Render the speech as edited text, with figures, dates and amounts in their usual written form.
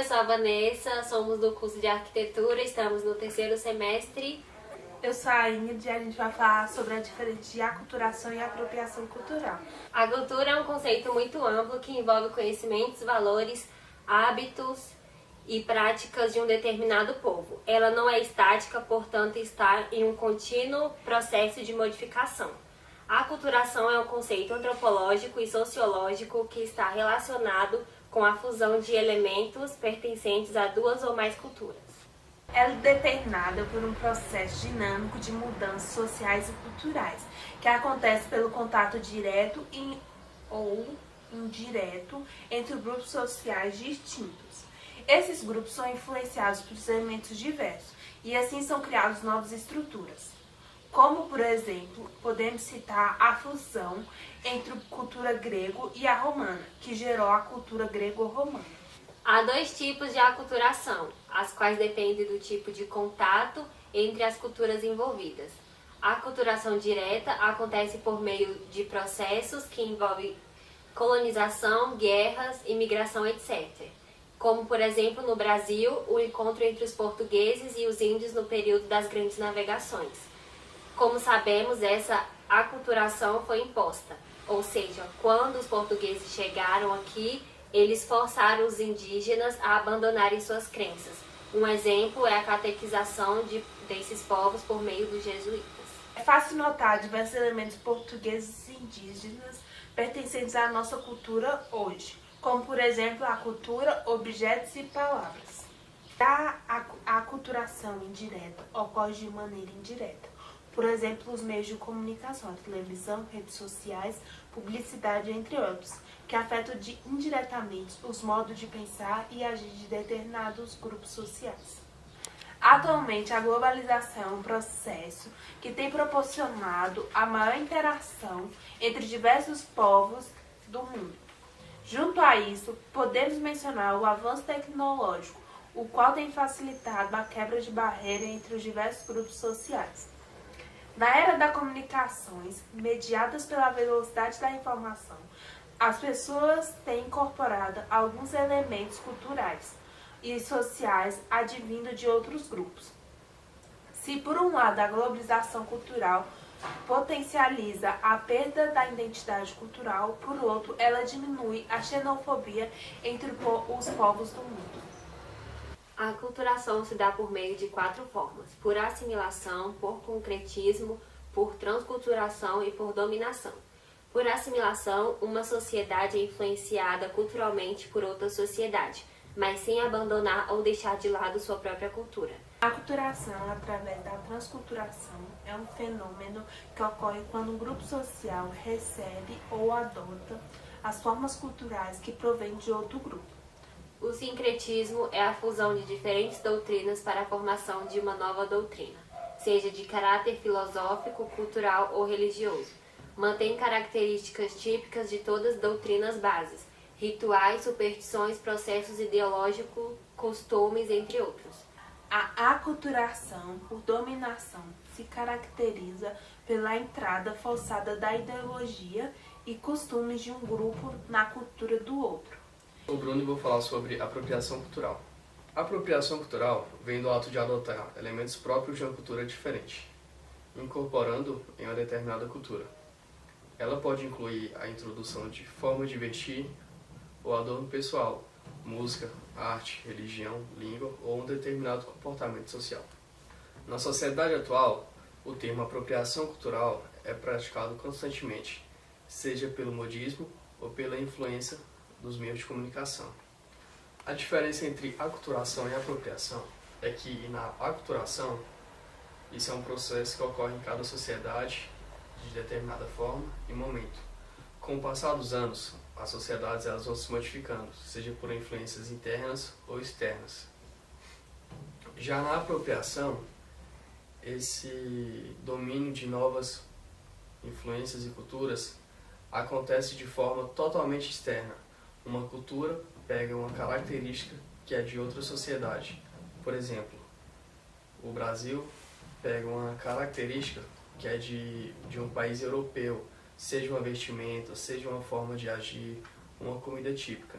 eu sou a Vanessa, somos do curso de arquitetura, estamos no 3º semestre. Eu sou a Ingrid e a gente vai falar sobre a diferença de aculturação e apropriação cultural. A cultura é um conceito muito amplo que envolve conhecimentos, valores, hábitos e práticas de um determinado povo. Ela não é estática, portanto, está em um contínuo processo de modificação. A aculturação é um conceito antropológico e sociológico que está relacionado com a fusão de elementos pertencentes a duas ou mais culturas. Ela é determinada por um processo dinâmico de mudanças sociais e culturais, que acontece pelo contato direto ou indireto entre grupos sociais distintos. Esses grupos são influenciados por elementos diversos e assim são criadas novas estruturas. Como, por exemplo, podemos citar a fusão entre a cultura grego e a romana, que gerou a cultura grego-romana. Há dois tipos de aculturação, as quais dependem do tipo de contato entre as culturas envolvidas. A aculturação direta acontece por meio de processos que envolvem colonização, guerras, imigração, etc. Como, por exemplo, no Brasil, o encontro entre os portugueses e os índios no período das grandes navegações. Como sabemos, essa aculturação foi imposta, ou seja, quando os portugueses chegaram aqui, eles forçaram os indígenas a abandonarem suas crenças. Um exemplo é a catequização desses povos por meio dos jesuítas. É fácil notar diversos elementos portugueses e indígenas pertencentes à nossa cultura hoje, como, por exemplo, a cultura, objetos e palavras. A aculturação indireta ocorre de maneira indireta. Por exemplo, os meios de comunicação, a televisão, redes sociais, publicidade, entre outros, que afetam indiretamente os modos de pensar e agir de determinados grupos sociais. Atualmente, a globalização é um processo que tem proporcionado a maior interação entre diversos povos do mundo. Junto a isso, podemos mencionar o avanço tecnológico, o qual tem facilitado a quebra de barreira entre os diversos grupos sociais. Na era das comunicações, mediadas pela velocidade da informação, as pessoas têm incorporado alguns elementos culturais e sociais advindo de outros grupos. Se, por um lado, a globalização cultural potencializa a perda da identidade cultural, por outro, ela diminui a xenofobia entre os povos do mundo. A aculturação se dá por meio de 4 formas: por assimilação, por concretismo, por transculturação e por dominação. Por assimilação, uma sociedade é influenciada culturalmente por outra sociedade, mas sem abandonar ou deixar de lado sua própria cultura. A aculturação, através da transculturação, é um fenômeno que ocorre quando um grupo social recebe ou adota as formas culturais que provêm de outro grupo. O sincretismo é a fusão de diferentes doutrinas para a formação de uma nova doutrina, seja de caráter filosófico, cultural ou religioso. Mantém características típicas de todas as doutrinas bases, rituais, superstições, processos ideológicos, costumes, entre outros. A aculturação, por dominação, se caracteriza pela entrada forçada da ideologia e costumes de um grupo na cultura do outro. Sou o Bruno e vou falar sobre apropriação cultural. A apropriação cultural vem do ato de adotar elementos próprios de uma cultura diferente, incorporando em uma determinada cultura. Ela pode incluir a introdução de forma de vestir ou adorno pessoal, música, arte, religião, língua ou um determinado comportamento social. Na sociedade atual, o termo apropriação cultural é praticado constantemente, seja pelo modismo ou pela influência dos meios de comunicação. A diferença entre aculturação e apropriação é que na aculturação, isso é um processo que ocorre em cada sociedade de determinada forma e momento. Com o passar dos anos, as sociedades elas vão se modificando, seja por influências internas ou externas. Já na apropriação, esse domínio de novas influências e culturas acontece de forma totalmente externa. Uma cultura pega uma característica que é de outra sociedade. Por exemplo, o Brasil pega uma característica que é de um país europeu, seja uma vestimenta, seja uma forma de agir, uma comida típica.